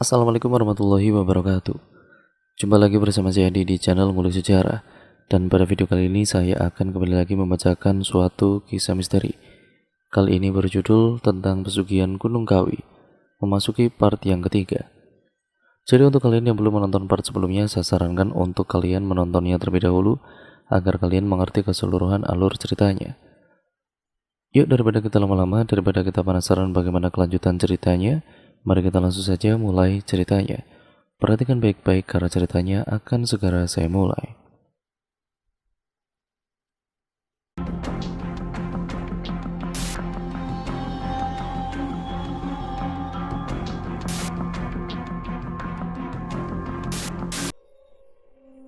Assalamualaikum warahmatullahi wabarakatuh. Jumpa lagi bersama saya di channel Ngulik Sejarah. Dan pada video kali ini saya akan kembali lagi membacakan suatu kisah misteri. Kali ini berjudul tentang pesugihan Gunung Kawi, memasuki part yang ketiga. Jadi untuk kalian yang belum menonton part sebelumnya, saya sarankan untuk kalian menontonnya terlebih dahulu agar kalian mengerti keseluruhan alur ceritanya. Yuk, daripada kita lama-lama, daripada kita penasaran bagaimana kelanjutan ceritanya, mari kita langsung saja mulai ceritanya. Perhatikan baik-baik karena ceritanya akan segera saya mulai.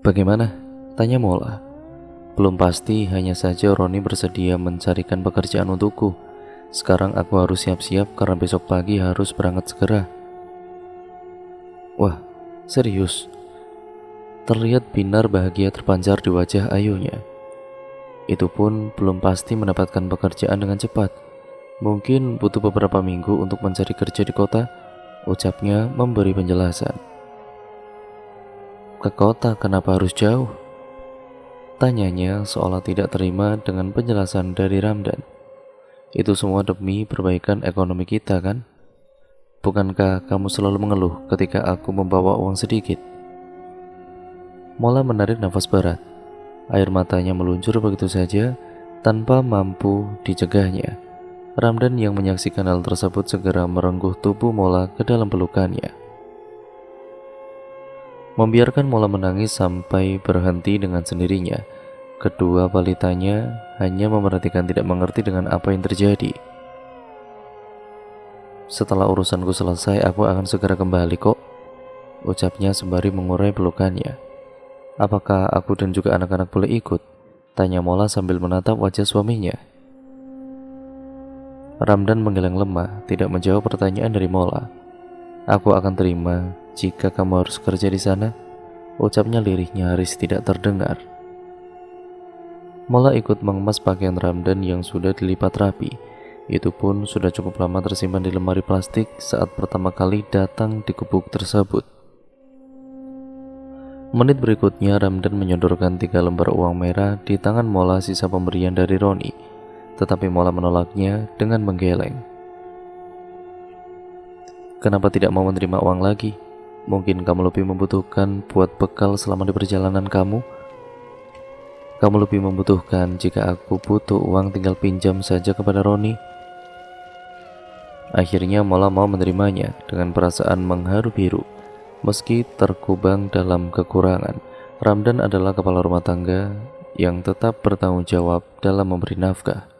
Bagaimana? Tanya Mola. Belum pasti, hanya saja Roni bersedia mencarikan pekerjaan untukku. Sekarang aku harus siap-siap karena besok pagi harus berangkat segera. Wah, serius? Terlihat Binar bahagia terpancar di wajah Ayunya. Itu pun belum pasti mendapatkan pekerjaan dengan cepat. Mungkin butuh beberapa minggu untuk mencari kerja di kota, ucapnya memberi penjelasan. Ke kota kenapa harus jauh? Tanyanya seolah tidak terima dengan penjelasan dari Ramdan. Itu semua demi perbaikan ekonomi kita kan? Bukankah kamu selalu mengeluh ketika aku membawa uang sedikit? Mola menarik nafas berat. Air matanya meluncur begitu saja tanpa mampu dicegahnya. Ramdan yang menyaksikan hal tersebut segera merengkuh tubuh Mola ke dalam pelukannya. Membiarkan Mola menangis sampai berhenti dengan sendirinya. Kedua balitanya hanya memerhatikan, tidak mengerti dengan apa yang terjadi. Setelah urusanku selesai, aku akan segera kembali kok, ucapnya sembari mengurai pelukannya. Apakah aku dan juga anak-anak boleh ikut? Tanya Mola sambil menatap wajah suaminya. Ramdan menggeleng lemah, tidak menjawab pertanyaan dari Mola. Aku akan terima jika kamu harus kerja di sana, ucapnya lirih nyaris tidak terdengar. Mola ikut mengemas pakaian Ramdan yang sudah dilipat rapi. Itu pun sudah cukup lama tersimpan di lemari plastik saat pertama kali datang di gubuk tersebut. Menit berikutnya Ramdan menyodorkan 3 lembar uang merah di tangan Mola, sisa pemberian dari Roni. Tetapi Mola menolaknya dengan menggeleng. Kenapa tidak mau menerima uang lagi? Mungkin kamu lebih membutuhkan buat bekal selama di perjalanan kamu? Kamu lebih membutuhkan jika aku butuh uang tinggal pinjam saja kepada Roni. Akhirnya Mola mau menerimanya dengan perasaan mengharu biru. Meski terkubang dalam kekurangan, Ramdan adalah kepala rumah tangga yang tetap bertanggung jawab dalam memberi nafkah.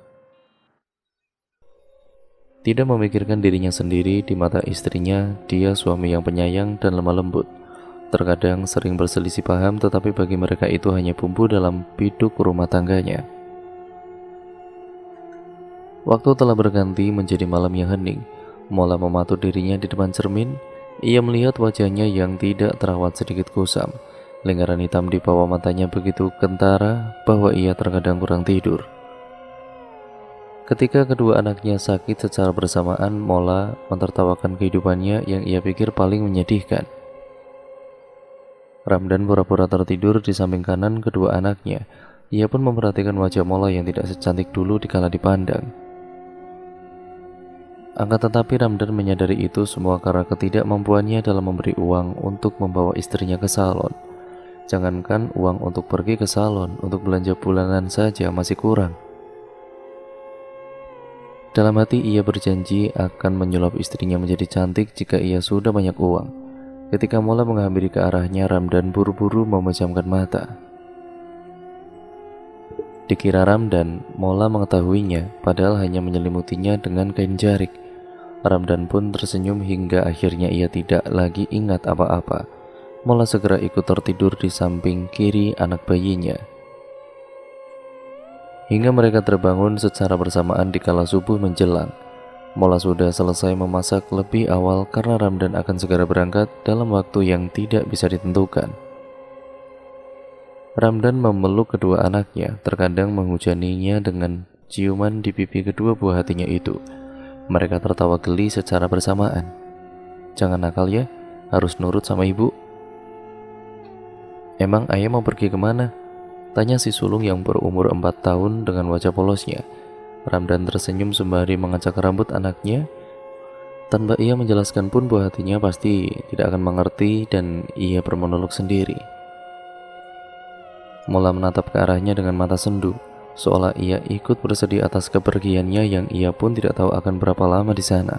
Tidak memikirkan dirinya sendiri, di mata istrinya, dia suami yang penyayang dan lemah lembut. Terkadang sering berselisih paham, tetapi bagi mereka itu hanya bumbu dalam biduk rumah tangganya. Waktu telah berganti menjadi malam yang hening. Mola mematuk dirinya di depan cermin. Ia melihat wajahnya yang tidak terawat sedikit kusam. Lingkaran hitam di bawah matanya begitu kentara bahwa ia terkadang kurang tidur. Ketika kedua anaknya sakit secara bersamaan, Mola mentertawakan kehidupannya yang ia pikir paling menyedihkan. Ramdan pura-pura tertidur di samping kanan kedua anaknya. Ia pun memperhatikan wajah Mola yang tidak secantik dulu dikala dipandang. Akan tetapi Ramdan menyadari itu semua karena ketidakmampuannya dalam memberi uang untuk membawa istrinya ke salon. Jangankan uang untuk pergi ke salon, untuk belanja bulanan saja masih kurang. Dalam hati ia berjanji akan menyulap istrinya menjadi cantik jika ia sudah banyak uang. Ketika Mola menghampiri ke arahnya, Ramdan buru-buru memejamkan mata. Dikira Ramdan, Mola mengetahuinya, padahal hanya menyelimutinya dengan kain jarik. Ramdan pun tersenyum hingga akhirnya ia tidak lagi ingat apa-apa. Mola segera ikut tertidur di samping kiri anak bayinya. Hingga mereka terbangun secara bersamaan di kala subuh menjelang. Mola sudah selesai memasak lebih awal karena Ramdan akan segera berangkat dalam waktu yang tidak bisa ditentukan. Ramdan memeluk kedua anaknya, terkadang menghujaninya dengan ciuman di pipi kedua buah hatinya itu. Mereka tertawa geli secara bersamaan. Jangan nakal ya, harus nurut sama ibu. Emang ayah mau pergi kemana? Tanya si sulung yang berumur 4 tahun dengan wajah polosnya. Ramdan tersenyum sembari mengacak rambut anaknya. Tanpa ia menjelaskan pun buah hatinya pasti tidak akan mengerti dan ia bermonolog sendiri. Mula menatap ke arahnya dengan mata sendu, seolah ia ikut bersedih atas kepergiannya yang ia pun tidak tahu akan berapa lama di sana.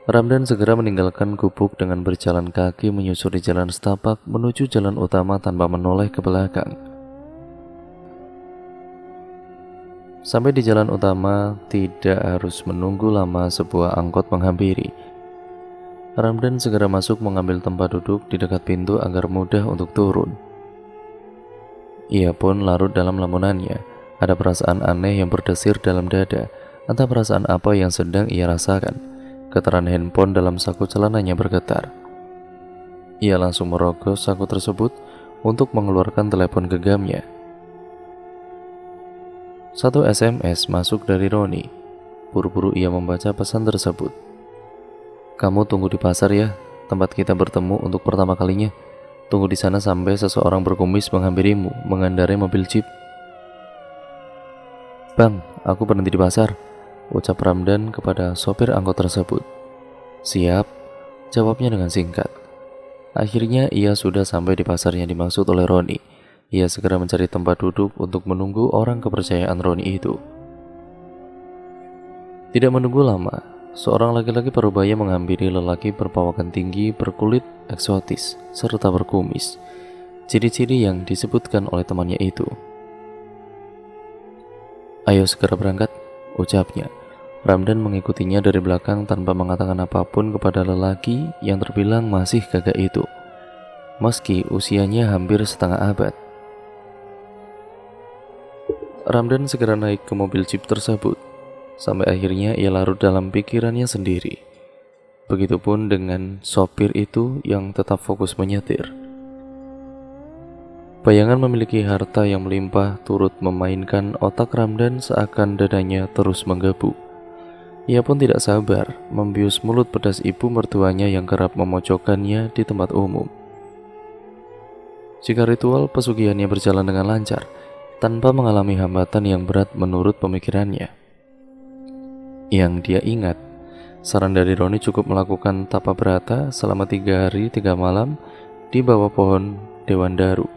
Ramdan segera meninggalkan gubuk dengan berjalan kaki menyusuri jalan setapak menuju jalan utama tanpa menoleh ke belakang. Sampai di jalan utama, tidak harus menunggu lama sebuah angkot menghampiri. Ramdan segera masuk mengambil tempat duduk di dekat pintu agar mudah untuk turun. Ia pun larut dalam lamunannya. Ada perasaan aneh yang berdesir dalam dada, entah perasaan apa yang sedang ia rasakan. Getaran handphone dalam saku celananya bergetar. Ia langsung merogoh saku tersebut untuk mengeluarkan telepon genggamnya. Satu SMS masuk dari Roni. Buru-buru ia membaca pesan tersebut. "Kamu tunggu di pasar ya, tempat kita bertemu untuk pertama kalinya. Tunggu di sana sampai seseorang berkumis menghampirimu, mengendarai mobil jeep." "Bang, aku berhenti di pasar," ucap Ramdan kepada sopir angkot tersebut. "Siap," jawabnya dengan singkat. Akhirnya ia sudah sampai di pasar yang dimaksud oleh Roni. Ia segera mencari tempat duduk untuk menunggu orang kepercayaan Roni itu. Tidak menunggu lama, seorang laki-laki parubaya menghampiri lelaki berpawakan tinggi, berkulit eksotis, serta berkumis. Ciri-ciri yang disebutkan oleh temannya itu. "Ayo segera berangkat," ucapnya. Ramdan mengikutinya dari belakang tanpa mengatakan apapun kepada lelaki yang terbilang masih gagah itu, meski usianya hampir setengah abad. Ramdan segera naik ke mobil jeep tersebut, sampai akhirnya ia larut dalam pikirannya sendiri. Begitupun dengan sopir itu yang tetap fokus menyetir. Bayangan memiliki harta yang melimpah turut memainkan otak Ramdan seakan dadanya terus menggebu. Ia pun tidak sabar membius mulut pedas ibu mertuanya yang kerap memojokkannya di tempat umum. Jika ritual pesugihannya berjalan dengan lancar, tanpa mengalami hambatan yang berat menurut pemikirannya. Yang dia ingat, saran dari Roni cukup melakukan tapa berata selama 3 hari 3 malam di bawah pohon Dewan Daru,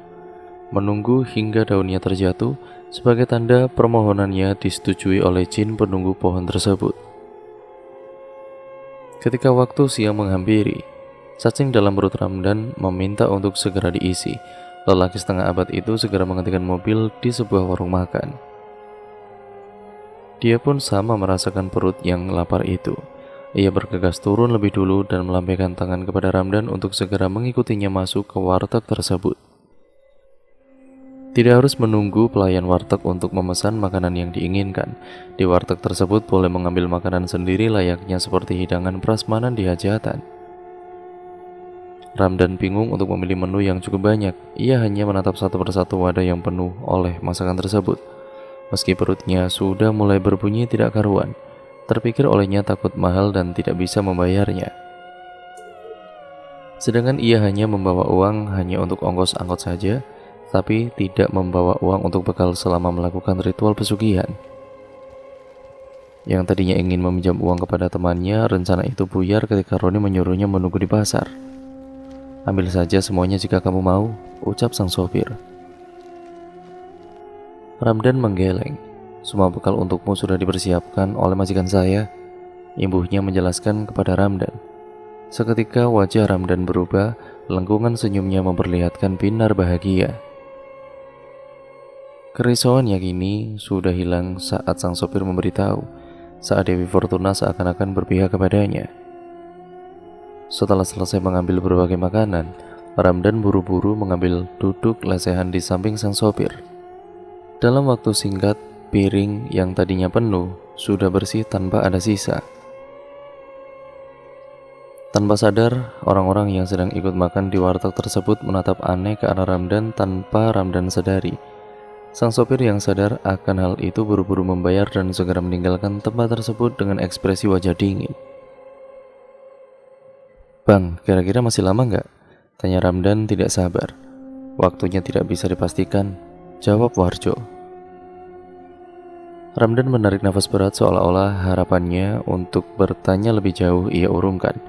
menunggu hingga daunnya terjatuh sebagai tanda permohonannya disetujui oleh jin penunggu pohon tersebut. Ketika waktu siang menghampiri, cacing dalam perut Ramdan meminta untuk segera diisi. Lelaki setengah abad itu segera menghentikan mobil di sebuah warung makan. Dia pun sama merasakan perut yang lapar itu. Ia bergegas turun lebih dulu dan melambaikan tangan kepada Ramdan untuk segera mengikutinya masuk ke warteg tersebut. Tidak harus menunggu pelayan warteg untuk memesan makanan yang diinginkan. Di warteg tersebut boleh mengambil makanan sendiri layaknya seperti hidangan prasmanan di hajatan. Ramdan bingung untuk memilih menu yang cukup banyak. Ia hanya menatap satu persatu wadah yang penuh oleh masakan tersebut. Meski perutnya sudah mulai berbunyi tidak karuan, terpikir olehnya takut mahal dan tidak bisa membayarnya. Sedangkan ia hanya membawa uang hanya untuk ongkos angkot saja, tapi tidak membawa uang untuk bekal selama melakukan ritual pesugihan. Yang tadinya ingin meminjam uang kepada temannya, rencana itu buyar ketika Roni menyuruhnya menunggu di pasar. "Ambil saja semuanya jika kamu mau," ucap sang sopir. Ramdan menggeleng. "Semua bekal untukmu sudah dipersiapkan oleh majikan saya," imbuhnya menjelaskan kepada Ramdan. Seketika wajah Ramdan berubah, lengkungan senyumnya memperlihatkan binar bahagia. Kerisauannya kini sudah hilang saat sang sopir memberitahu saat Dewi Fortuna seakan-akan berpihak kepadanya. Setelah selesai mengambil berbagai makanan, Ramdan buru-buru mengambil duduk lesehan di samping sang sopir. Dalam waktu singkat, piring yang tadinya penuh sudah bersih tanpa ada sisa. Tanpa sadar, orang-orang yang sedang ikut makan di warteg tersebut menatap aneh ke arah Ramdan tanpa Ramdan sadari. Sang sopir yang sadar akan hal itu buru-buru membayar dan segera meninggalkan tempat tersebut dengan ekspresi wajah dingin. "Bang, kira-kira masih lama nggak?" tanya Ramdan tidak sabar. "Waktunya tidak bisa dipastikan," jawab Warjo. Ramdan menarik nafas berat seolah-olah harapannya untuk bertanya lebih jauh ia urungkan.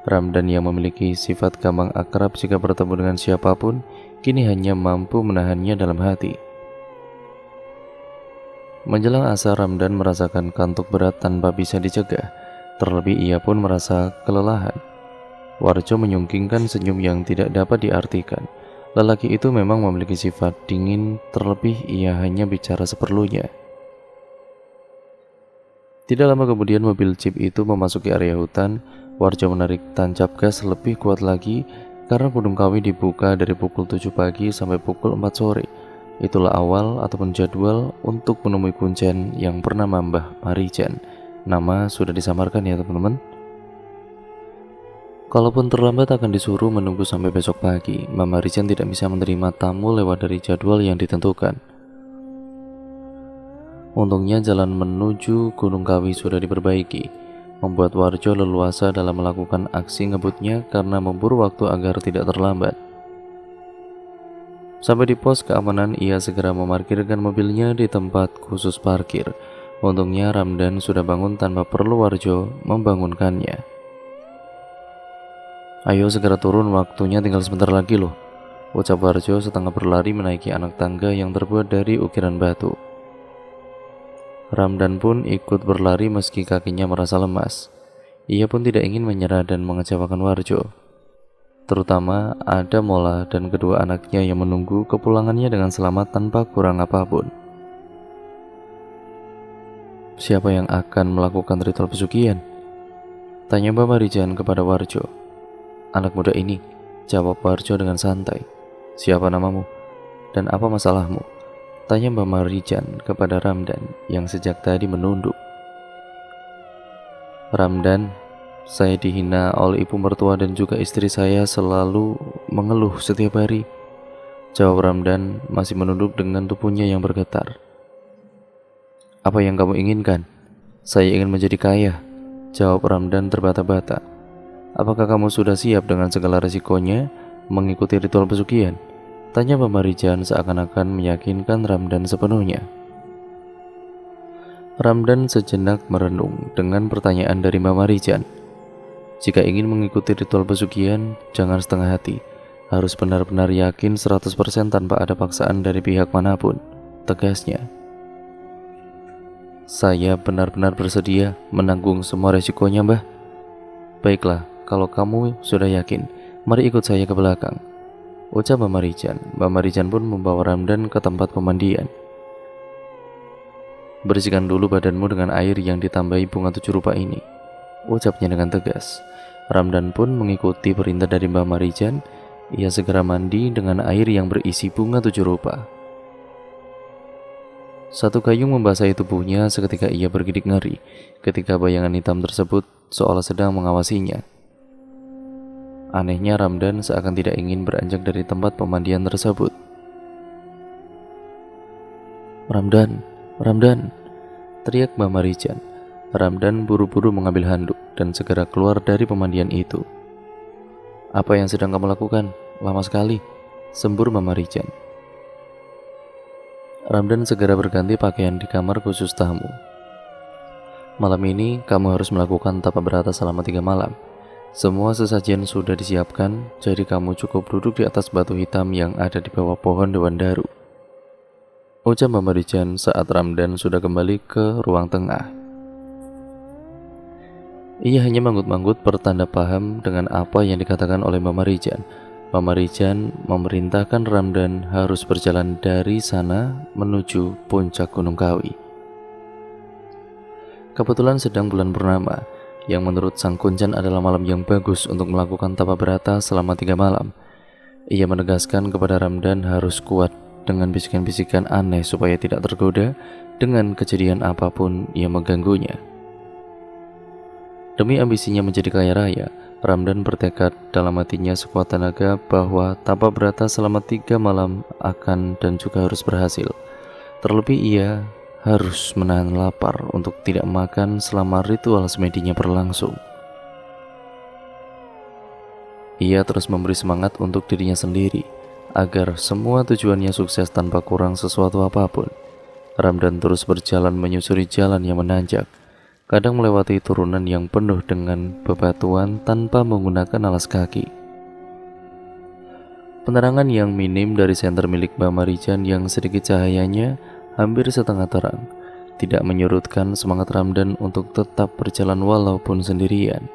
Ramdan yang memiliki sifat gampang akrab jika bertemu dengan siapapun, kini hanya mampu menahannya dalam hati. Menjelang asar, Ramdan merasakan kantuk berat tanpa bisa dicegah. Terlebih ia pun merasa kelelahan. Warjo menyungkingkan senyum yang tidak dapat diartikan. Lelaki itu memang memiliki sifat dingin, terlebih ia hanya bicara seperlunya. Tidak lama kemudian mobil jeep itu memasuki area hutan. Warjo menarik tancap gas lebih kuat lagi karena Gunung Kawi dibuka dari pukul 7 pagi sampai pukul 4 sore. Itulah awal ataupun jadwal untuk menemui kuncen yang bernama Mbah Marijan. Nama sudah disamarkan ya teman-teman. Kalaupun terlambat akan disuruh menunggu sampai besok pagi. Mbah Marijan tidak bisa menerima tamu lewat dari jadwal yang ditentukan. Untungnya jalan menuju Gunung Kawi sudah diperbaiki, membuat Warjo leluasa dalam melakukan aksi ngebutnya karena memburu waktu agar tidak terlambat. Sampai di pos keamanan, ia segera memarkirkan mobilnya di tempat khusus parkir. Untungnya Ramdan sudah bangun tanpa perlu Warjo membangunkannya. "Ayo segera turun, waktunya tinggal sebentar lagi loh," ucap Warjo setengah berlari menaiki anak tangga yang terbuat dari ukiran batu. Ramdan pun ikut berlari meski kakinya merasa lemas. Ia pun tidak ingin menyerah dan mengecewakan Warjo. Terutama ada Mola dan kedua anaknya yang menunggu kepulangannya dengan selamat tanpa kurang apapun. "Siapa yang akan melakukan ritual pesugihan?" tanya Mbah Marijan kepada Warjo. "Anak muda ini," jawab Warjo dengan santai. "Siapa namamu? Dan apa masalahmu?" tanya Mbah Marijan kepada Ramdan yang sejak tadi menunduk. "Ramdan, saya dihina oleh ibu mertua dan juga istri saya selalu mengeluh setiap hari," jawab Ramdan masih menunduk dengan tubuhnya yang bergetar. "Apa yang kamu inginkan?" "Saya ingin menjadi kaya," jawab Ramdan terbata-bata. "Apakah kamu sudah siap dengan segala resikonya mengikuti ritual pesugihan?" tanya Mbah Marijan seakan-akan meyakinkan Ramdan sepenuhnya. Ramdan sejenak merenung dengan pertanyaan dari Mbah Marijan. "Jika ingin mengikuti ritual pesugihan, jangan setengah hati. Harus benar-benar yakin 100% tanpa ada paksaan dari pihak manapun," tegasnya. "Saya benar-benar bersedia menanggung semua resikonya, Mbah." "Baiklah, kalau kamu sudah yakin, mari ikut saya ke belakang," ucap Mbah Marijan. Mbah Marijan pun membawa Ramdan ke tempat pemandian. "Bersihkan dulu badanmu dengan air yang ditambahi bunga 7 rupa ini," ucapnya dengan tegas. Ramdan pun mengikuti perintah dari Mbah Marijan. Ia segera mandi dengan air yang berisi bunga 7 rupa. Satu gayung membasahi tubuhnya seketika ia bergidik ngeri ketika bayangan hitam tersebut seolah sedang mengawasinya. Anehnya Ramdan seakan tidak ingin beranjak dari tempat pemandian tersebut. "Ramdan, Ramdan!" teriak Mbah Marijan. Ramdan buru-buru mengambil handuk dan segera keluar dari pemandian itu. "Apa yang sedang kamu lakukan? Lama sekali," sembur Mbah Marijan. Ramdan segera berganti pakaian di kamar khusus tamu. "Malam ini kamu harus melakukan tapa berata selama 3 malam. Semua sesajian sudah disiapkan, jadi kamu cukup duduk di atas batu hitam yang ada di bawah pohon dewandaru," ucap Mbah Marijan saat Ramdan sudah kembali ke ruang tengah. Ia hanya manggut-manggut pertanda paham dengan apa yang dikatakan oleh Mbah Marijan. Mbah Marijan memerintahkan Ramdan harus berjalan dari sana menuju puncak Gunung Kawi. Kebetulan sedang bulan purnama, yang menurut sang kuncen adalah malam yang bagus untuk melakukan tapa berata selama 3 malam. Ia menegaskan kepada Ramdan harus kuat dengan bisikan-bisikan aneh supaya tidak tergoda dengan kejadian apapun yang mengganggunya. Demi ambisinya menjadi kaya raya, Ramdan bertekad dalam hatinya sekuat tenaga bahwa tapa berata selama 3 malam akan dan juga harus berhasil. Terlebih ia harus menahan lapar untuk tidak makan selama ritual semedinya berlangsung. Ia terus memberi semangat untuk dirinya sendiri, agar semua tujuannya sukses tanpa kurang sesuatu apapun. Ramdan terus berjalan menyusuri jalan yang menanjak, kadang melewati turunan yang penuh dengan bebatuan tanpa menggunakan alas kaki. Penerangan yang minim dari senter milik Mbah Marijan yang sedikit cahayanya hampir setengah terang tidak menyurutkan semangat Ramdan untuk tetap berjalan walaupun sendirian.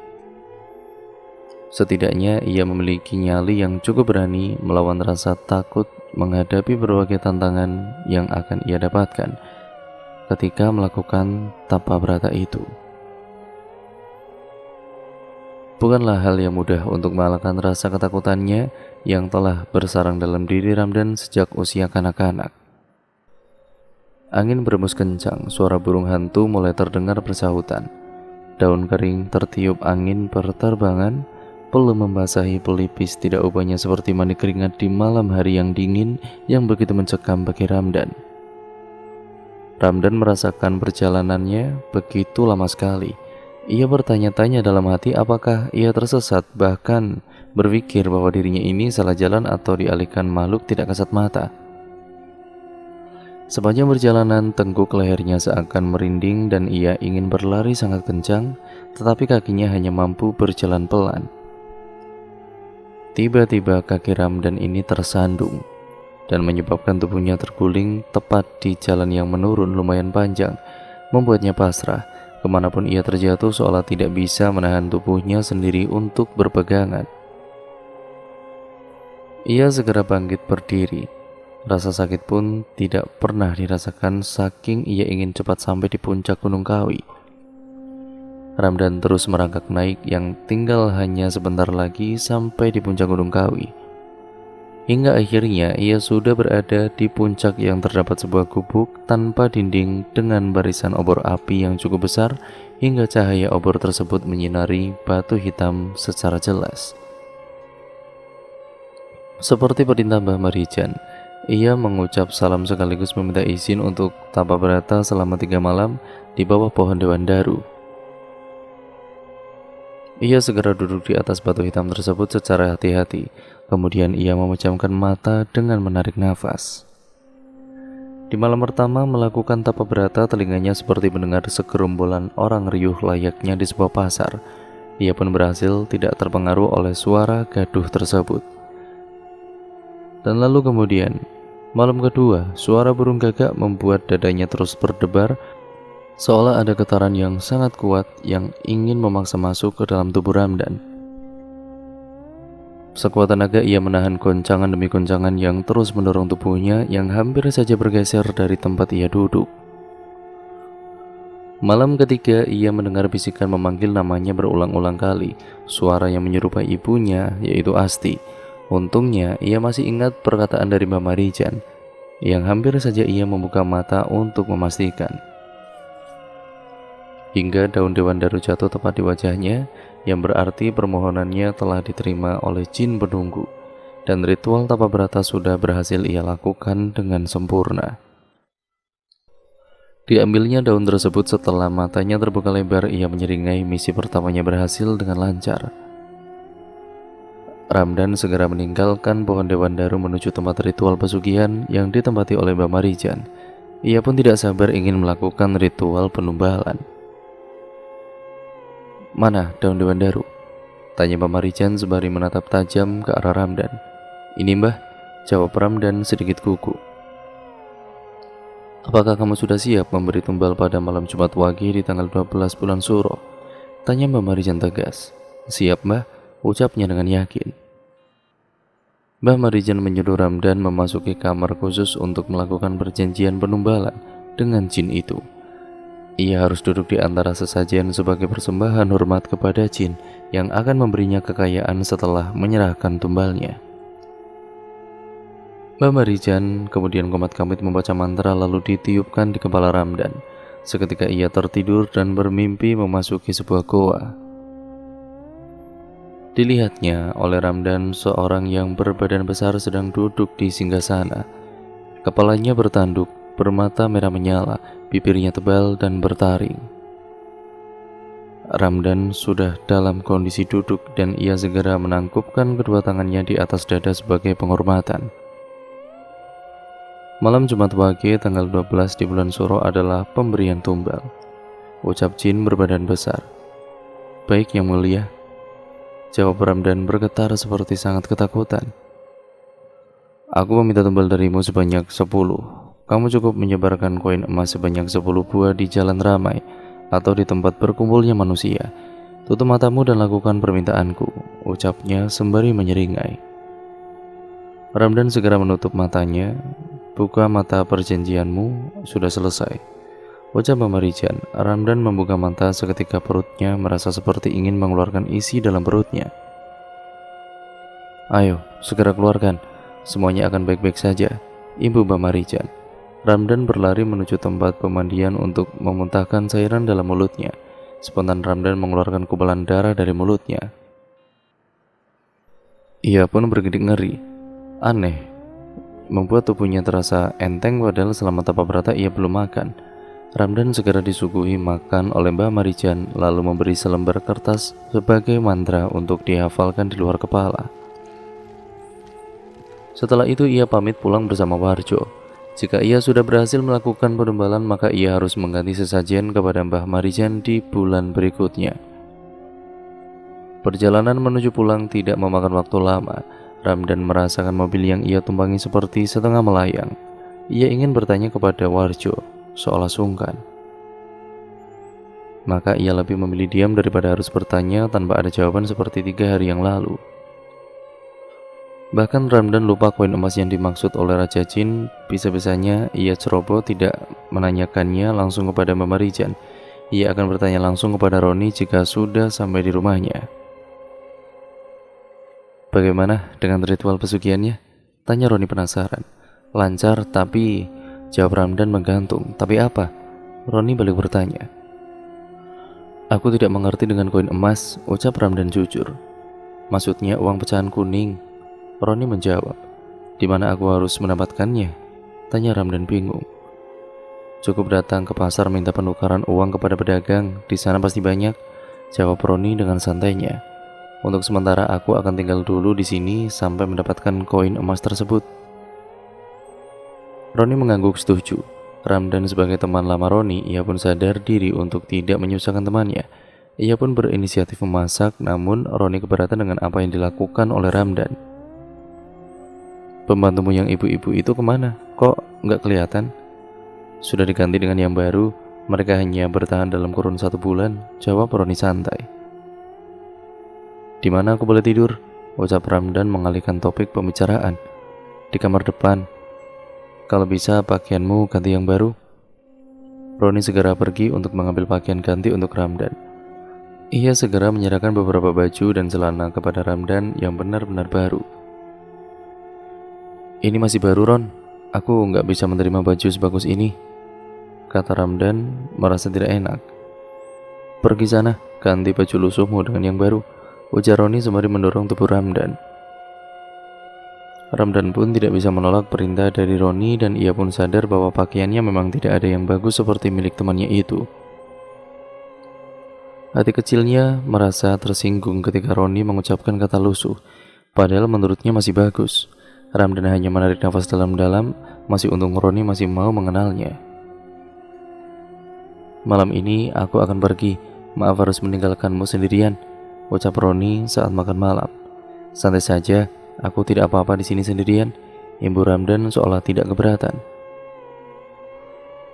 Setidaknya ia memiliki nyali yang cukup berani melawan rasa takut menghadapi berbagai tantangan yang akan ia dapatkan ketika melakukan tapa brata itu. Bukanlah hal yang mudah untuk mengalahkan rasa ketakutannya yang telah bersarang dalam diri Ramdan sejak usia kanak-kanak. Angin berembus kencang, suara burung hantu mulai terdengar bersahutan. Daun kering tertiup angin berterbangan, belum membasahi pelipis tidak ubahnya seperti mandi keringat di malam hari yang dingin yang begitu mencekam bagi Ramdan. Ramdan merasakan perjalanannya begitu lama sekali. Ia bertanya-tanya dalam hati apakah ia tersesat, bahkan berpikir bahwa dirinya ini salah jalan atau dialihkan makhluk tidak kasat mata. Sepanjang perjalanan, tengkuk lehernya seakan merinding dan ia ingin berlari sangat kencang, tetapi kakinya hanya mampu berjalan pelan. Tiba-tiba kaki Ramdan ini tersandung dan menyebabkan tubuhnya terguling tepat di jalan yang menurun lumayan panjang, membuatnya pasrah. Kemanapun ia terjatuh seolah tidak bisa menahan tubuhnya sendiri untuk berpegangan. Ia segera bangkit berdiri. Rasa sakit pun tidak pernah dirasakan saking ia ingin cepat sampai di puncak Gunung Kawi. Ramdan terus merangkak naik yang tinggal hanya sebentar lagi sampai di puncak Gunung Kawi. Hingga akhirnya ia sudah berada di puncak yang terdapat sebuah gubuk tanpa dinding dengan barisan obor api yang cukup besar hingga cahaya obor tersebut menyinari batu hitam secara jelas. Seperti perintah Mbah Marijan, ia mengucap salam sekaligus meminta izin untuk tapa brata selama 3 malam di bawah pohon Dewan Daru. Ia segera duduk di atas batu hitam tersebut secara hati-hati. Kemudian ia memejamkan mata dengan menarik nafas. Di malam pertama melakukan tapa brata, telinganya seperti mendengar segerombolan orang riuh layaknya di sebuah pasar. Ia pun berhasil tidak terpengaruh oleh suara gaduh tersebut. Dan lalu kemudian, malam kedua, suara burung gagak membuat dadanya terus berdebar, seolah ada getaran yang sangat kuat yang ingin memaksa masuk ke dalam tubuh Ramdan. Sekuat tenaga ia menahan goncangan demi goncangan yang terus mendorong tubuhnya yang hampir saja bergeser dari tempat ia duduk. Malam ketiga ia mendengar bisikan memanggil namanya berulang-ulang kali, suara yang menyerupai ibunya yaitu Asti. Untungnya ia masih ingat perkataan dari Mbah Marijan, yang hampir saja ia membuka mata untuk memastikan. Hingga daun Dewan Daru jatuh tepat di wajahnya, yang berarti permohonannya telah diterima oleh jin penunggu, dan ritual tapa brata sudah berhasil ia lakukan dengan sempurna. Diambilnya daun tersebut setelah matanya terbuka lebar, ia menyeringai misi pertamanya berhasil dengan lancar. Ramdan segera meninggalkan pohon Dewan Daru menuju tempat ritual pesugihan yang ditempati oleh Mbah Marijan. Ia pun tidak sabar ingin melakukan ritual penumbalan. "Mana daun Dewan Daru?" tanya Mbah Marijan sembari menatap tajam ke arah Ramdan. "Ini Mbah," jawab Ramdan sedikit gugup. "Apakah kamu sudah siap memberi tumbal pada malam Jumat Wage di tanggal 12 bulan Suro?" tanya Mbah Marijan tegas. "Siap Mbah," ucapnya dengan yakin. Mbah Marijan menyuruh Ramdan memasuki kamar khusus untuk melakukan perjanjian penumbalan dengan jin itu. Ia harus duduk di antara sesajen sebagai persembahan hormat kepada jin yang akan memberinya kekayaan setelah menyerahkan tumbalnya. Mbah Marijan kemudian komat-kamit membaca mantra lalu ditiupkan di kepala Ramdan. Seketika ia tertidur dan bermimpi memasuki sebuah goa. Dilihatnya oleh Ramdan seorang yang berbadan besar sedang duduk di singgasana. Kepalanya bertanduk, bermata merah menyala, bibirnya tebal dan bertaring. Ramdan sudah dalam kondisi duduk dan ia segera menangkupkan kedua tangannya di atas dada sebagai penghormatan. Malam Jumat Wage tanggal 12 di bulan Suro adalah pemberian tumbal. Ucap jin berbadan besar. Baik yang mulia, jawab Ramdan bergetar seperti sangat ketakutan. Aku meminta tumbal darimu sebanyak 10. Kamu cukup menyebarkan koin emas sebanyak 10 buah di jalan ramai atau di tempat berkumpulnya manusia. Tutup matamu dan lakukan permintaanku, ucapnya sembari menyeringai. Ramdan segera menutup matanya. Buka mata, perjanjianmu sudah selesai, ucap Marijan. Ramdan membuka mata, seketika perutnya merasa seperti ingin mengeluarkan isi dalam perutnya. Ayo, segera keluarkan, semuanya akan baik-baik saja, imbu Marijan. Ramdan berlari menuju tempat pemandian untuk memuntahkan cairan dalam mulutnya. Spontan Ramdan mengeluarkan kubalan darah dari mulutnya. Ia pun bergidik ngeri. Aneh, membuat tubuhnya terasa enteng padahal selama tapa berata ia belum makan. Ramdan segera disuguhi makan oleh Mbah Marijan, lalu memberi selembar kertas sebagai mantra untuk dihafalkan di luar kepala. Setelah itu ia pamit pulang bersama Warjo. Jika ia sudah berhasil melakukan penembalan, maka ia harus mengganti sesajen kepada Mbah Marijan di bulan berikutnya. Perjalanan menuju pulang tidak memakan waktu lama. Ramdan merasakan mobil yang ia tumpangi seperti setengah melayang. Ia ingin bertanya kepada Warjo, seolah sungkan. Maka ia lebih memilih diam daripada harus bertanya tanpa ada jawaban seperti 3 hari yang lalu. Bahkan Ramdan lupa koin emas yang dimaksud oleh Raja Jin. Bisa-bisanya ia ceroboh tidak menanyakannya langsung kepada Mbah Marijan. Ia akan bertanya langsung kepada Roni jika sudah sampai di rumahnya. Bagaimana dengan ritual pesugihannya? Tanya Roni penasaran. Lancar, tapi jawab Ramdan menggantung. Tapi apa? Roni balik bertanya. Aku tidak mengerti dengan koin emas, ucap Ramdan jujur. Maksudnya uang pecahan kuning. Roni menjawab. Di mana aku harus mendapatkannya? Tanya Ramdan bingung. Cukup datang ke pasar minta penukaran uang kepada pedagang, di sana pasti banyak, jawab Roni dengan santainya. Untuk sementara aku akan tinggal dulu di sini sampai mendapatkan koin emas tersebut. Roni mengangguk setuju. Ramdan sebagai teman lama Roni, ia pun sadar diri untuk tidak menyusahkan temannya. Ia pun berinisiatif memasak, namun Roni keberatan dengan apa yang dilakukan oleh Ramdan. Pembantumu yang ibu-ibu itu kemana? Kok nggak kelihatan? Sudah diganti dengan yang baru. Mereka hanya bertahan dalam kurun 1 bulan, jawab Roni santai. Di mana aku boleh tidur? Ucap Ramdan mengalihkan topik pembicaraan. Di kamar depan. Kalau bisa pakaianmu ganti yang baru. Roni segera pergi untuk mengambil pakaian ganti untuk Ramdan. Ia segera menyerahkan beberapa baju dan celana kepada Ramdan yang benar-benar baru. Ini masih baru, Ron. Aku nggak bisa menerima baju sebagus ini, kata Ramdan merasa tidak enak. Pergi sana, ganti baju lusuhmu dengan yang baru, ujar Roni sembari mendorong tubuh Ramdan. Ramdan pun tidak bisa menolak perintah dari Roni dan ia pun sadar bahwa pakaiannya memang tidak ada yang bagus seperti milik temannya itu. Hati kecilnya merasa tersinggung ketika Roni mengucapkan kata lusuh, padahal menurutnya masih bagus. Ramdan hanya menarik nafas dalam-dalam, masih untung Roni masih mau mengenalnya. Malam ini aku akan pergi, maaf harus meninggalkanmu sendirian, ucap Roni saat makan malam. Santai saja, aku tidak apa-apa di sini sendirian, imbu Ramdan seolah tidak keberatan.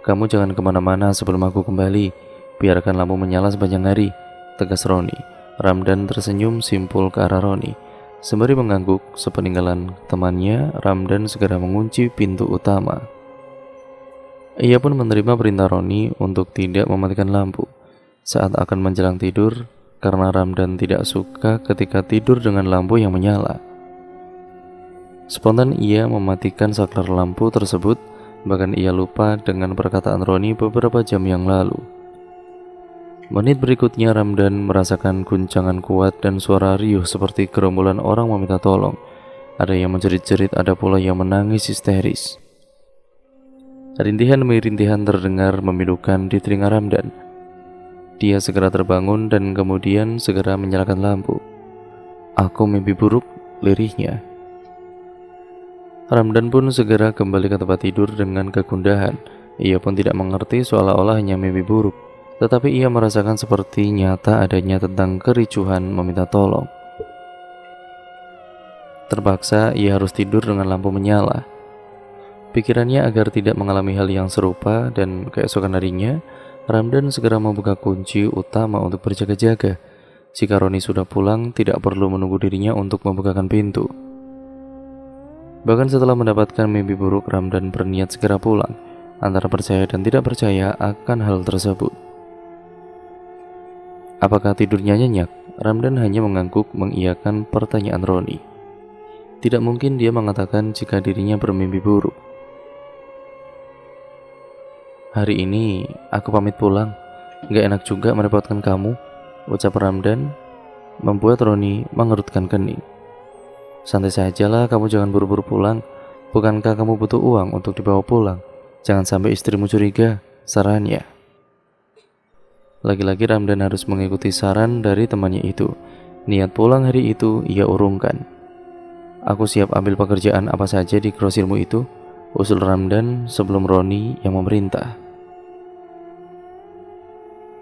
Kamu jangan kemana-mana sebelum aku kembali, biarkan lampu menyala sepanjang hari, tegas Roni. Ramdan tersenyum simpul ke arah Roni. Sembari mengangguk sepeninggalan temannya, Ramdan segera mengunci pintu utama. Ia pun menerima perintah Roni untuk tidak mematikan lampu saat akan menjelang tidur, karena Ramdan tidak suka ketika tidur dengan lampu yang menyala. Spontan ia mematikan saklar lampu tersebut, bahkan ia lupa dengan perkataan Roni beberapa jam yang lalu. Menit berikutnya Ramdan merasakan guncangan kuat dan suara riuh seperti gerombolan orang meminta tolong. Ada yang menjerit-jerit, ada pula yang menangis histeris. Rintihan demi rintihan terdengar memilukan di telinga Ramdan. Dia segera terbangun dan kemudian segera menyalakan lampu. "Aku mimpi buruk," lirihnya. Ramdan pun segera kembali ke tempat tidur dengan kegundahan. Ia pun tidak mengerti, seolah-olah hanya mimpi buruk, tetapi ia merasakan seperti nyata adanya tentang kericuhan meminta tolong. Terpaksa ia harus tidur dengan lampu menyala. Pikirannya agar tidak mengalami hal yang serupa, dan keesokan harinya Ramdan segera membuka kunci utama untuk berjaga-jaga. Jika Roni sudah pulang, tidak perlu menunggu dirinya untuk membukakan pintu. Bahkan setelah mendapatkan mimpi buruk, Ramdan berniat segera pulang, antara percaya dan tidak percaya akan hal tersebut. Apakah tidurnya nyenyak? Ramdan hanya mengangguk mengiyakan pertanyaan Roni. Tidak mungkin dia mengatakan jika dirinya bermimpi buruk. "Hari ini aku pamit pulang, gak enak juga merepotkan kamu," ucap Ramdan, membuat Roni mengerutkan kening. "Santai sajalah, kamu jangan buru-buru pulang. Bukankah kamu butuh uang untuk dibawa pulang? Jangan sampai istrimu curiga," sarannya. Lagi-lagi Ramdan harus mengikuti saran dari temannya itu. Niat pulang hari itu ia urungkan. "Aku siap ambil pekerjaan apa saja di grosirmu itu," usul Ramdan sebelum Roni yang memerintah.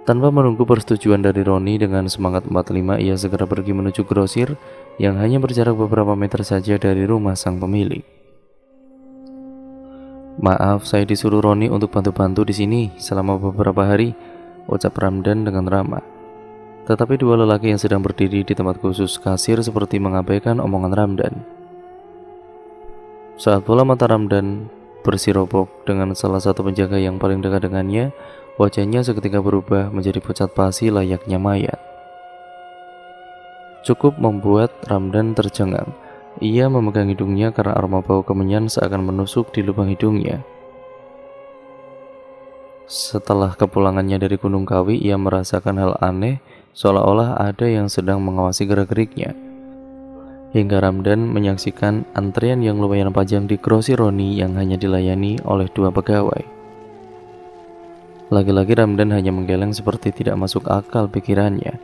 Tanpa menunggu persetujuan dari Roni, dengan semangat 45 ia segera pergi menuju grosir yang hanya berjarak beberapa meter saja dari rumah sang pemilik. "Maaf, saya disuruh Roni untuk bantu-bantu di sini selama beberapa hari," ucap Ramdan dengan ramah. Tetapi dua lelaki yang sedang berdiri di tempat khusus kasir seperti mengabaikan omongan Ramdan. Saat bola mata Ramdan bersirobok dengan salah satu penjaga yang paling dekat dengannya, wajahnya seketika berubah menjadi pucat pasi layaknya mayat. Cukup membuat Ramdan tercengang. Ia memegang hidungnya karena aroma bau kemenyan seakan menusuk di lubang hidungnya. Setelah kepulangannya dari Gunung Kawi, ia merasakan hal aneh, seolah-olah ada yang sedang mengawasi gerak-geriknya. Hingga Ramdan menyaksikan antrian yang lumayan panjang di grosir Roni yang hanya dilayani oleh 2 pegawai. Lagi-lagi Ramdan hanya menggeleng seperti tidak masuk akal pikirannya.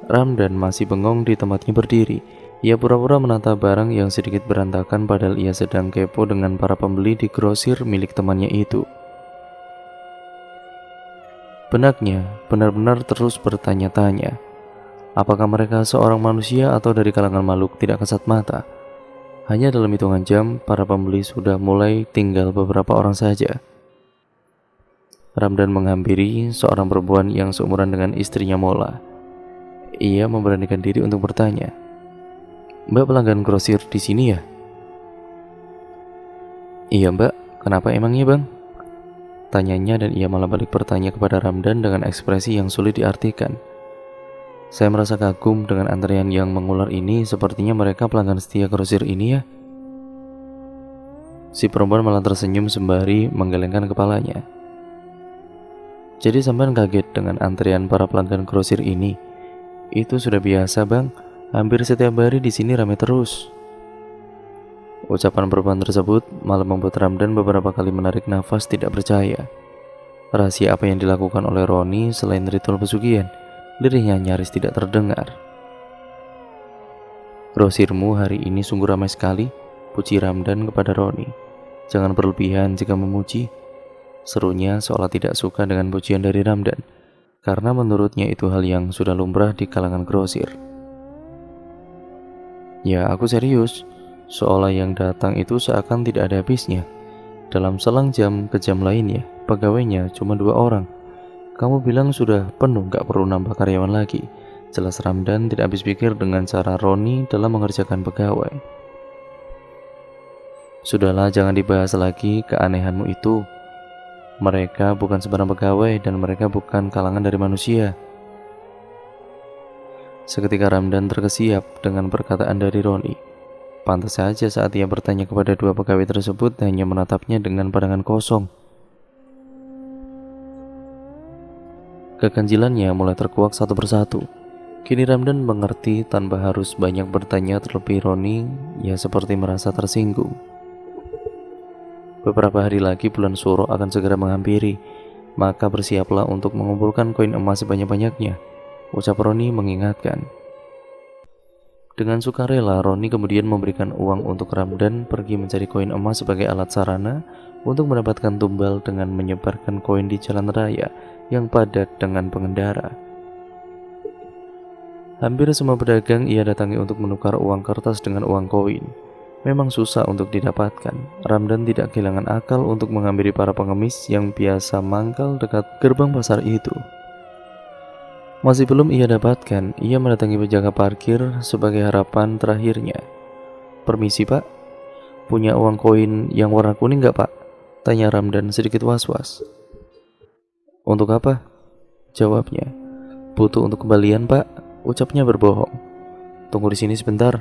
Ramdan masih bengong di tempatnya berdiri. Ia pura-pura menata barang yang sedikit berantakan padahal ia sedang kepo dengan para pembeli di grosir milik temannya itu. Benaknya benar-benar terus bertanya-tanya, apakah mereka seorang manusia atau dari kalangan makhluk tidak kasat mata? Hanya dalam hitungan jam, para pembeli sudah mulai tinggal beberapa orang saja. Ramdan menghampiri seorang perempuan yang seumuran dengan istrinya Mola. Ia memberanikan diri untuk bertanya, "Mbak pelanggan grosir di sini ya?" "Iya Mbak, kenapa emangnya Bang?" tanyanya, dan ia malah balik bertanya kepada Ramdan dengan ekspresi yang sulit diartikan. "Saya merasa kagum dengan antrean yang mengular ini, sepertinya mereka pelanggan setia grosir ini ya?" Si perempuan malah tersenyum sembari menggelengkan kepalanya. "Jadi sampean kaget dengan antrean para pelanggan grosir ini? Itu sudah biasa Bang, hampir setiap hari di sini ramai terus." Ucapan perempuan tersebut malah membuat Ramdan beberapa kali menarik nafas tidak percaya. Rahasia apa yang dilakukan oleh Roni selain ritual pesugihan? Lirihnya nyaris tidak terdengar. "Grosirmu hari ini sungguh ramai sekali," puji Ramdan kepada Roni. "Jangan berlebihan jika memuji," serunya seolah tidak suka dengan pujian dari Ramdan, karena menurutnya itu hal yang sudah lumrah di kalangan grosir. "Ya, aku serius," seolah yang datang itu seakan tidak ada habisnya. Dalam selang jam ke jam lainnya, pegawainya cuma 2 orang. "Kamu bilang sudah penuh, gak perlu nambah karyawan lagi," jelas Ramdan tidak habis pikir dengan cara Roni dalam mengerjakan pegawai. "Sudahlah, jangan dibahas lagi keanehanmu itu. Mereka bukan sembarang pegawai dan mereka bukan kalangan dari manusia." Seketika Ramdan terkesiap dengan perkataan dari Roni. Pantas saja saat ia bertanya kepada 2 pegawai tersebut hanya menatapnya dengan pandangan kosong. Keganjilannya mulai terkuak satu persatu. Kini Ramdan mengerti tanpa harus banyak bertanya, terlebih Roni ya seperti merasa tersinggung. Beberapa hari lagi bulan Suro akan segera menghampiri. maka bersiaplah untuk mengumpulkan koin emas sebanyak-banyaknya, ucap Roni mengingatkan. Dengan sukarela, Roni kemudian memberikan uang untuk Ramdan pergi mencari koin emas sebagai alat sarana untuk mendapatkan tumbal dengan menyebarkan koin di jalan raya yang padat dengan pengendara. Hampir semua pedagang ia datangi untuk menukar uang kertas dengan uang koin. Memang susah untuk didapatkan. Ramdan tidak kehilangan akal untuk menghampiri para pengemis yang biasa mangkal dekat gerbang pasar itu. Masih belum ia dapatkan, ia mendatangi penjaga parkir sebagai harapan terakhirnya. "Permisi pak, punya uang koin yang warna kuning nggak pak?" tanya Ramdan sedikit was-was. "Untuk apa?" jawabnya. "Butuh untuk kembalian pak," ucapnya berbohong. "Tunggu di sini sebentar,"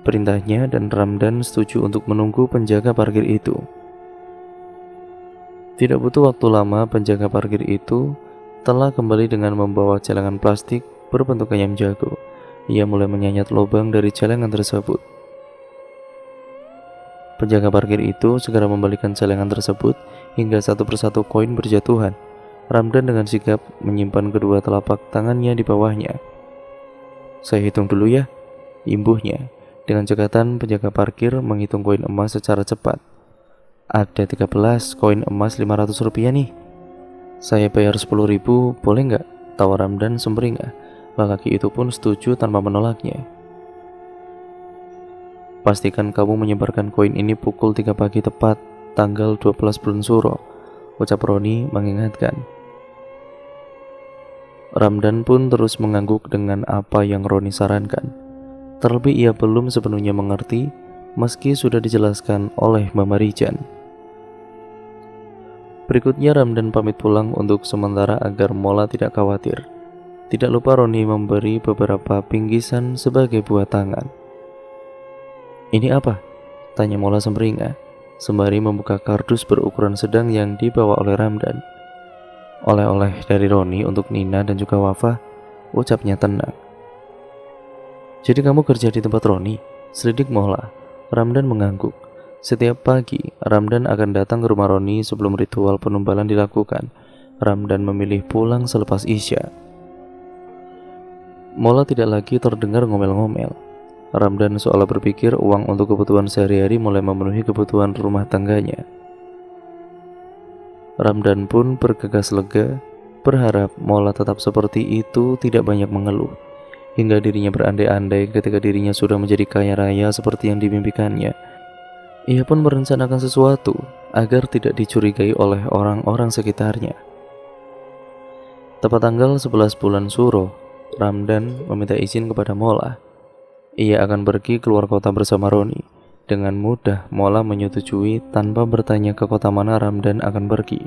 perintahnya, dan Ramdan setuju untuk menunggu penjaga parkir itu. Tidak butuh waktu lama, penjaga parkir itu telah kembali dengan membawa celengan plastik berbentuk ayam jago. Ia mulai menyayat lubang dari celengan tersebut. Penjaga parkir itu segera membalikan celengan tersebut hingga satu persatu koin berjatuhan. Ramdan dengan sigap menyimpan kedua telapak tangannya di bawahnya. "Saya hitung dulu ya," imbuhnya. Dengan cekatan, penjaga parkir menghitung koin emas secara cepat. "Ada 13 koin emas Rp500 nih. Saya bayar 10.000, boleh nggak?" tawar Ramdan sumringah. Lelaki itu pun setuju tanpa menolaknya. "Pastikan kamu menyebarkan koin ini pukul 3 pagi tepat, tanggal 12 bulan Suro," ucap Roni mengingatkan. Ramdan pun terus mengangguk dengan apa yang Roni sarankan. Terlebih ia belum sepenuhnya mengerti, meski sudah dijelaskan oleh Mbak Marijan. Berikutnya Ramdan pamit pulang untuk sementara agar Mola tidak khawatir. Tidak lupa Roni memberi beberapa bingkisan sebagai buah tangan. "Ini apa?" tanya Mola sumringah, sembari membuka kardus berukuran sedang yang dibawa oleh Ramdan. "Oleh-oleh dari Roni untuk Nina dan juga Wafa," ucapnya tenang. "Jadi kamu kerja di tempat Roni?" selidik Mola. Ramdan mengangguk. Setiap pagi, Ramdan akan datang ke rumah Roni sebelum ritual penumbalan dilakukan. Ramdan memilih pulang selepas Isya. Mola tidak lagi terdengar ngomel-ngomel. Ramdan seolah berpikir uang untuk kebutuhan sehari-hari mulai memenuhi kebutuhan rumah tangganya. Ramdan pun bergegas lega, berharap Mola tetap seperti itu, tidak banyak mengeluh. Hingga dirinya berandai-andai ketika dirinya sudah menjadi kaya raya seperti yang dimimpikannya. Ia pun merencanakan sesuatu agar tidak dicurigai oleh orang-orang sekitarnya. Tepat tanggal 11 bulan Suro, Ramdan meminta izin kepada Mola. Ia akan pergi keluar kota bersama Roni. Dengan mudah Mola menyetujui tanpa bertanya ke kota mana Ramdan akan pergi.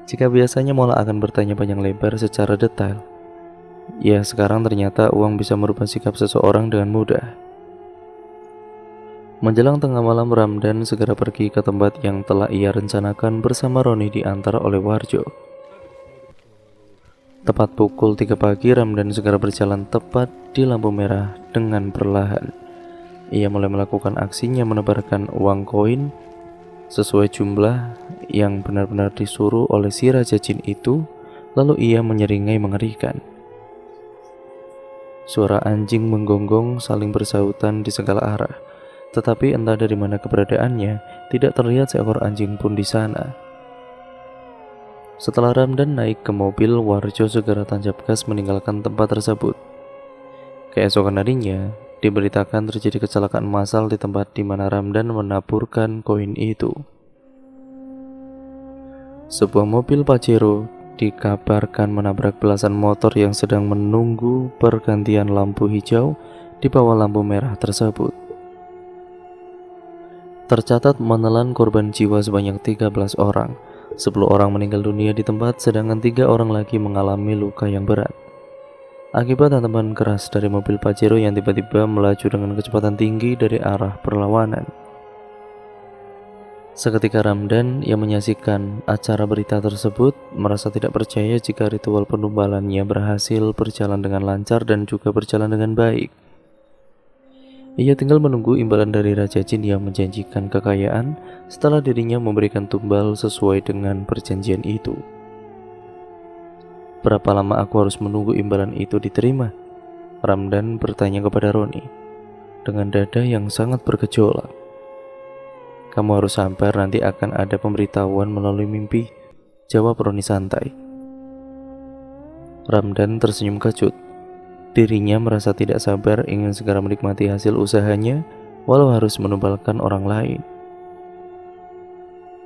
Jika biasanya Mola akan bertanya panjang lebar secara detail, ya sekarang ternyata uang bisa merubah sikap seseorang dengan mudah. Menjelang tengah malam, Ramdan segera pergi ke tempat yang telah ia rencanakan bersama Roni diantar oleh Warjo. Tepat pukul 3 pagi, Ramdan segera berjalan tepat di lampu merah dengan perlahan. Ia mulai melakukan aksinya menebarkan uang koin sesuai jumlah yang benar-benar disuruh oleh si Raja Jin itu, lalu ia menyeringai mengerikan. Suara anjing menggonggong saling bersahutan di segala arah. Tetapi entah dari mana keberadaannya, tidak terlihat seekor anjing pun di sana. Setelah Ramdan naik ke mobil, Warjo segera tancap gas meninggalkan tempat tersebut. Keesokan harinya, diberitakan terjadi kecelakaan massal di tempat di mana Ramdan menaburkan koin itu. Sebuah mobil Pajero dikabarkan menabrak belasan motor yang sedang menunggu pergantian lampu hijau di bawah lampu merah tersebut. Tercatat menelan korban jiwa sebanyak 13 orang. 10 orang meninggal dunia di tempat, sedangkan 3 orang lagi mengalami luka yang berat. Akibat hantaman keras dari mobil Pajero yang tiba-tiba melaju dengan kecepatan tinggi dari arah perlawanan. Seketika Ramdan yang menyaksikan acara berita tersebut merasa tidak percaya jika ritual penumbalannya berhasil berjalan dengan lancar dan juga berjalan dengan baik. Ia tinggal menunggu imbalan dari Raja Jin yang menjanjikan kekayaan setelah dirinya memberikan tumbal sesuai dengan perjanjian itu. Berapa lama aku harus menunggu imbalan itu diterima? Ramdan bertanya kepada Roni dengan dada yang sangat bergejolak. Kamu harus sabar, nanti akan ada pemberitahuan melalui mimpi, jawab Roni santai. Ramdan tersenyum kecut. Dirinya merasa tidak sabar ingin segera menikmati hasil usahanya walau harus menumbalkan orang lain.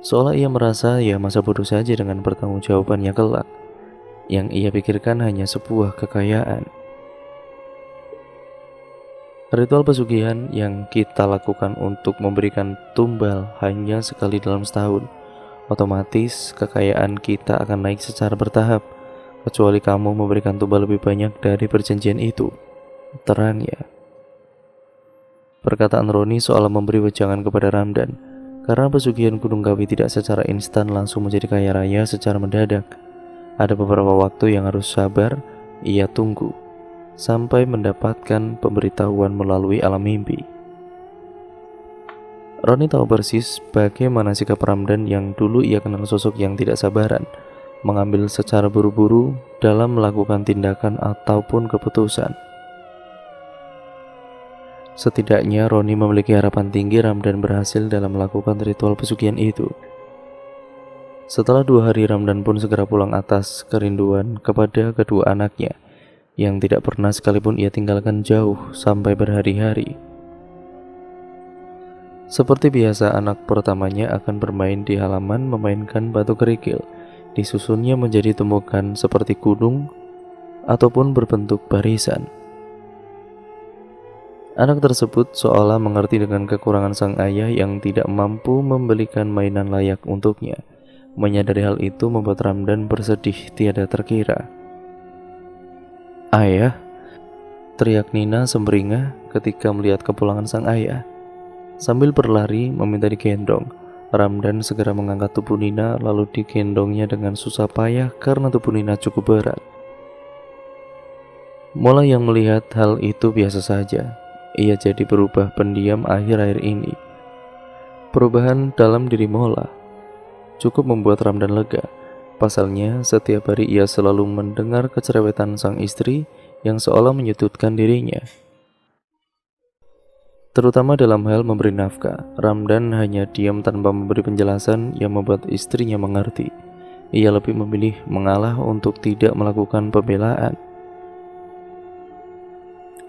Seolah ia merasa ya masa bodoh saja dengan pertanggungjawabannya kelak. Yang ia pikirkan hanya sebuah kekayaan. Ritual pesugihan yang kita lakukan untuk memberikan tumbal hanya sekali dalam setahun. Otomatis kekayaan kita akan naik secara bertahap, kecuali kamu memberikan tumbal lebih banyak dari perjanjian itu, terangnya. Perkataan Roni seolah memberi wejangan kepada Ramdan, karena pesugihan Gunung Kawi tidak secara instan langsung menjadi kaya raya secara mendadak. Ada beberapa waktu yang harus sabar, ia tunggu, sampai mendapatkan pemberitahuan melalui alam mimpi. Roni tahu persis bagaimana sikap Ramdan yang dulu ia kenal sosok yang tidak sabaran, mengambil secara buru-buru dalam melakukan tindakan ataupun keputusan. Setidaknya Roni memiliki harapan tinggi Ramdan berhasil dalam melakukan ritual pesugihan itu. Setelah 2 hari Ramdan pun segera pulang atas kerinduan kepada kedua anaknya yang tidak pernah sekalipun ia tinggalkan jauh sampai berhari-hari. Seperti biasa, anak pertamanya akan bermain di halaman memainkan batu kerikil, disusunnya menjadi tumpukan seperti gunung ataupun berbentuk barisan. Anak tersebut seolah mengerti dengan kekurangan sang ayah yang tidak mampu membelikan mainan layak untuknya. Menyadari hal itu membuat Ramdan bersedih tiada terkira. Ayah, teriak Nina sumringah ketika melihat kepulangan sang ayah. Sambil berlari meminta digendong, Ramdan segera mengangkat tubuh Nina lalu digendongnya dengan susah payah karena tubuh Nina cukup berat. Mola yang melihat hal itu biasa saja. Ia jadi berubah pendiam akhir-akhir ini. Perubahan dalam diri Mola cukup membuat Ramdan lega. Pasalnya, setiap hari ia selalu mendengar kecerewetan sang istri yang seolah menyudutkan dirinya. Terutama dalam hal memberi nafkah, Ramdan hanya diam tanpa memberi penjelasan yang membuat istrinya mengerti. Ia lebih memilih mengalah untuk tidak melakukan pembelaan.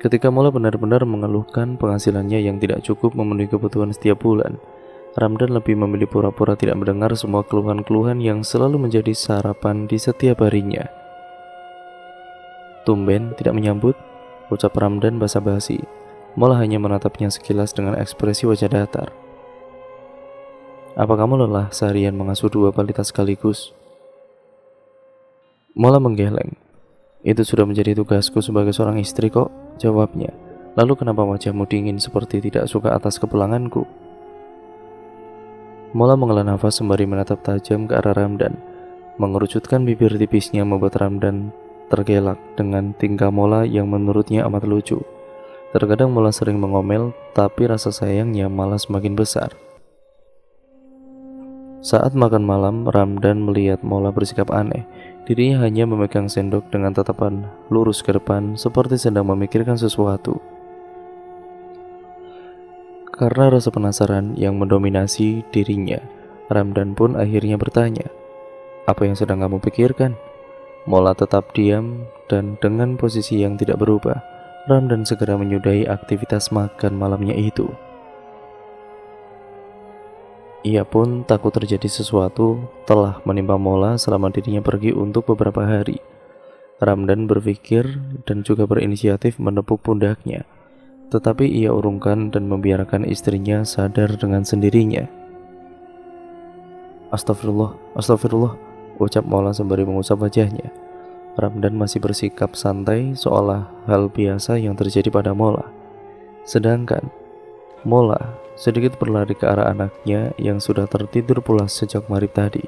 Ketika Mola benar-benar mengeluhkan penghasilannya yang tidak cukup memenuhi kebutuhan setiap bulan, Ramdan lebih memilih pura-pura tidak mendengar semua keluhan-keluhan yang selalu menjadi sarapan di setiap harinya. Tumben tidak menyambut, ucap Ramdan basa-basi. Mola hanya menatapnya sekilas dengan ekspresi wajah datar. Apa kamu lelah seharian mengasuh 2 balita sekaligus? Mola menggeleng. Itu sudah menjadi tugasku sebagai seorang istri kok, jawabnya. Lalu kenapa wajahmu dingin seperti tidak suka atas kepulanganku? Mola menghela nafas sembari menatap tajam ke arah Ramdan. Mengerucutkan bibir tipisnya membuat Ramdan tergelak dengan tingkah Mola yang menurutnya amat lucu. Terkadang Mola sering mengomel, tapi rasa sayangnya malah semakin besar. Saat makan malam, Ramdan melihat Mola bersikap aneh. Dirinya hanya memegang sendok dengan tatapan lurus ke depan, seperti sedang memikirkan sesuatu. Karena rasa penasaran yang mendominasi dirinya, Ramdan pun akhirnya bertanya, "Apa yang sedang kamu pikirkan?" Mola tetap diam dan dengan posisi yang tidak berubah, Ramdan segera menyudahi aktivitas makan malamnya itu. Ia pun takut terjadi sesuatu telah menimpa Mola selama dirinya pergi untuk beberapa hari. Ramdan berpikir dan juga berinisiatif menepuk pundaknya. Tetapi ia urungkan dan membiarkan istrinya sadar dengan sendirinya. Astagfirullah, astagfirullah, ucap Mola sembari mengusap wajahnya. Ramdan masih bersikap santai seolah hal biasa yang terjadi pada Mola. Sedangkan Mola sedikit berlari ke arah anaknya yang sudah tertidur pulas sejak maghrib tadi.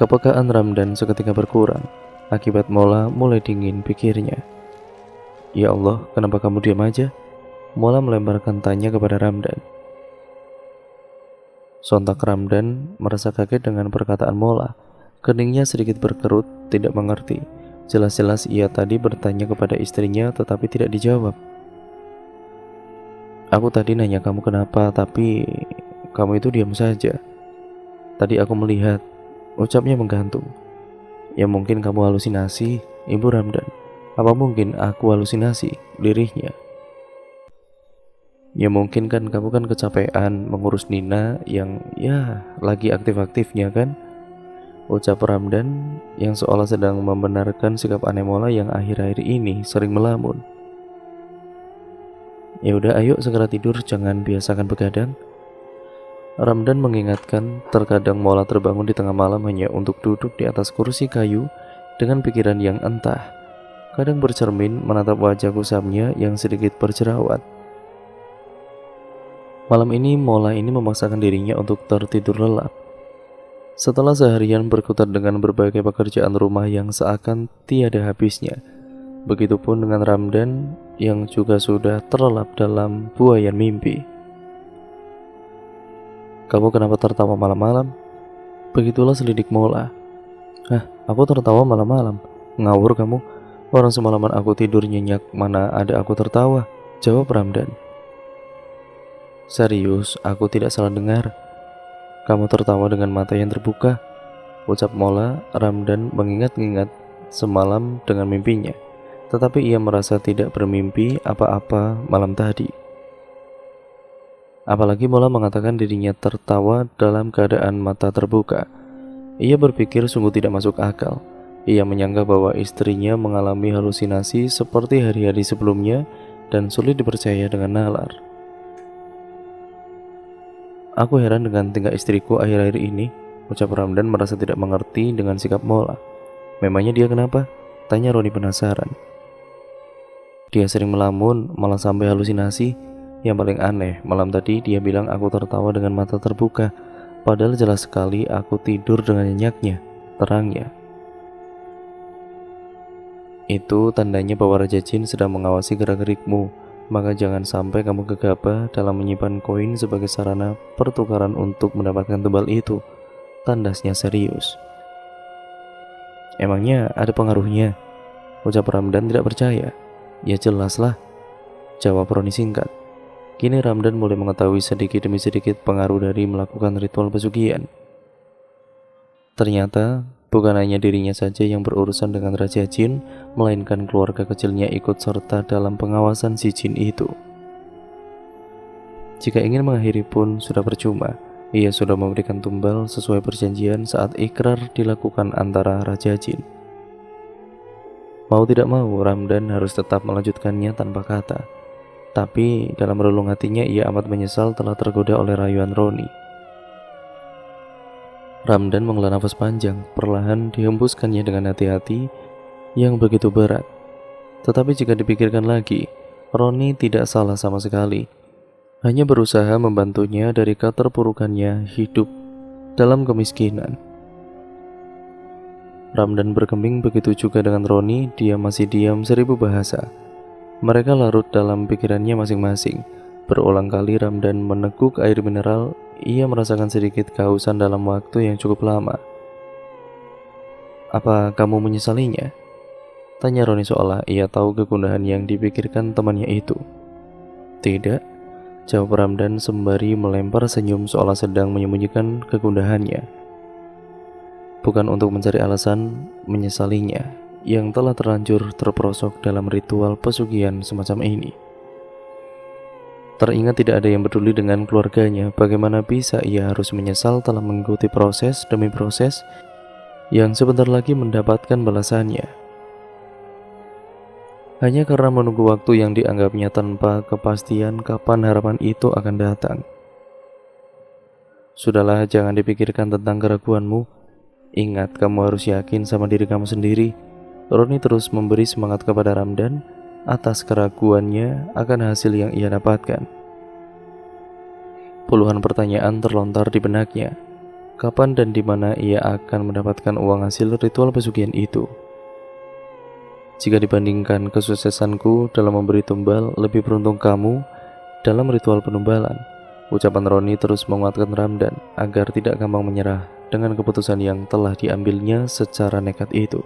Kepekaan Ramdan seketika berkurang. Akibat Mola mulai dingin pikirnya. Ya Allah, kenapa kamu diam aja? Mola melemparkan tanya kepada Ramdan. Sontak Ramdan merasa kaget dengan perkataan Mola. Keningnya sedikit berkerut, tidak mengerti. Jelas-jelas ia tadi bertanya kepada istrinya tetapi tidak dijawab. Aku tadi nanya kamu kenapa, tapi kamu itu diam saja. Tadi aku melihat, ucapnya menggantung. Ya mungkin kamu halusinasi, Ibu Ramdan. Apa mungkin aku halusinasi, lirihnya. Ya mungkin kan kamu kan kecapean mengurus Nina yang ya lagi aktif-aktifnya kan? Ucap Ramdan yang seolah sedang membenarkan sikap aneh Mola yang akhir-akhir ini sering melamun. Ya udah ayo segera tidur, jangan biasakan begadang. Ramdan mengingatkan terkadang Mola terbangun di tengah malam hanya untuk duduk di atas kursi kayu dengan pikiran yang entah. Kadang bercermin menatap wajah kusamnya yang sedikit berjerawat. Malam ini Mola ini memaksakan dirinya untuk tertidur lelap. Setelah seharian berkutat dengan berbagai pekerjaan rumah yang seakan tiada habisnya, begitupun dengan Ramdan yang juga sudah terlelap dalam buayan mimpi. Kamu kenapa tertawa malam-malam? Begitulah selidik Mola. Aku tertawa malam-malam. Ngawur kamu. Orang semalaman aku tidur nyenyak, mana ada aku tertawa, jawab Ramdan. Serius, aku tidak salah dengar. Kamu tertawa dengan mata yang terbuka, ucap Mola. Ramdan mengingat-ingat semalam dengan mimpinya, tetapi ia merasa tidak bermimpi apa-apa malam tadi. Apalagi Mola mengatakan dirinya tertawa dalam keadaan mata terbuka. Ia berpikir sungguh tidak masuk akal. Ia menyangka bahwa istrinya mengalami halusinasi seperti hari-hari sebelumnya dan sulit dipercaya dengan nalar. Aku heran dengan tingkah istriku akhir-akhir ini, ucap Ramdan merasa tidak mengerti dengan sikap Mola. Memangnya dia kenapa? Tanya Roni penasaran. Dia sering melamun, malah sampai halusinasi. Yang paling aneh, malam tadi dia bilang aku tertawa dengan mata terbuka, padahal jelas sekali aku tidur dengan nyenyaknya, terangnya. Itu tandanya bahwa Raja Jin sedang mengawasi gerak-gerikmu, maka jangan sampai kamu gegabah dalam menyimpan koin sebagai sarana pertukaran untuk mendapatkan tumbal itu, tandasnya serius. Emangnya ada pengaruhnya? Ucap Ramdan tidak percaya. Ya jelaslah, jawab Roni singkat. Kini Ramdan mulai mengetahui sedikit demi sedikit pengaruh dari melakukan ritual pesugihan. Ternyata bukan hanya dirinya saja yang berurusan dengan Raja Jin, melainkan keluarga kecilnya ikut serta dalam pengawasan si Jin itu. Jika ingin mengakhiri pun sudah percuma. Ia sudah memberikan tumbal sesuai perjanjian saat ikrar dilakukan antara Raja Jin. Mau tidak mau, Ramdan harus tetap melanjutkannya tanpa kata. Tapi dalam relung hatinya ia amat menyesal telah tergoda oleh rayuan Roni. Ramdan menghela nafas panjang, perlahan dihembuskannya dengan hati-hati yang begitu berat. Tetapi jika dipikirkan lagi, Roni tidak salah sama sekali. Hanya berusaha membantunya dari keterpurukannya hidup dalam kemiskinan. Ramdan berkembing, begitu juga dengan Roni. Dia masih diam 1000 bahasa. Mereka larut dalam pikirannya masing-masing. Berulang kali Ramdan meneguk air mineral. Ia merasakan sedikit kehausan dalam waktu yang cukup lama. Apa kamu menyesalinya? Tanya Roni seolah ia tahu kegundahan yang dipikirkan temannya itu. Tidak, jawab Ramdan sembari melempar senyum seolah sedang menyembunyikan kegundahannya. Bukan untuk mencari alasan menyesalinya yang telah terlanjur terperosok dalam ritual pesugihan semacam ini. Teringat tidak ada yang peduli dengan keluarganya, bagaimana bisa ia harus menyesal telah mengikuti proses demi proses yang sebentar lagi mendapatkan balasannya. Hanya karena menunggu waktu yang dianggapnya tanpa kepastian kapan harapan itu akan datang. Sudahlah, jangan dipikirkan tentang keraguanmu. Ingat, kamu harus yakin sama diri kamu sendiri. Roni terus memberi semangat kepada Ramdan atas keraguannya akan hasil yang ia dapatkan. Puluhan pertanyaan terlontar di benaknya. Kapan dan di mana ia akan mendapatkan uang hasil ritual pesugihan itu? Jika dibandingkan kesuksesanku dalam memberi tumbal, lebih beruntung kamu dalam ritual penumbalan. Ucapan Roni terus menguatkan Ramdan agar tidak gampang menyerah dengan keputusan yang telah diambilnya secara nekat itu.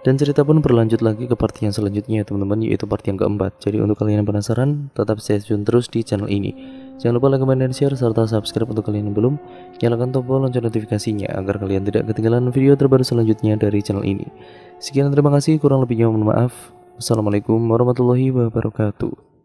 Dan cerita pun berlanjut lagi ke part yang selanjutnya teman-teman, yaitu part yang keempat. Jadi untuk kalian yang penasaran, tetap stay tune terus di channel ini. Jangan lupa like, comment, dan share, serta subscribe untuk kalian yang belum. Nyalakan tombol lonceng notifikasinya agar kalian tidak ketinggalan video terbaru selanjutnya dari channel ini. Sekian, terima kasih, kurang lebihnya mohon maaf. Wassalamualaikum warahmatullahi wabarakatuh.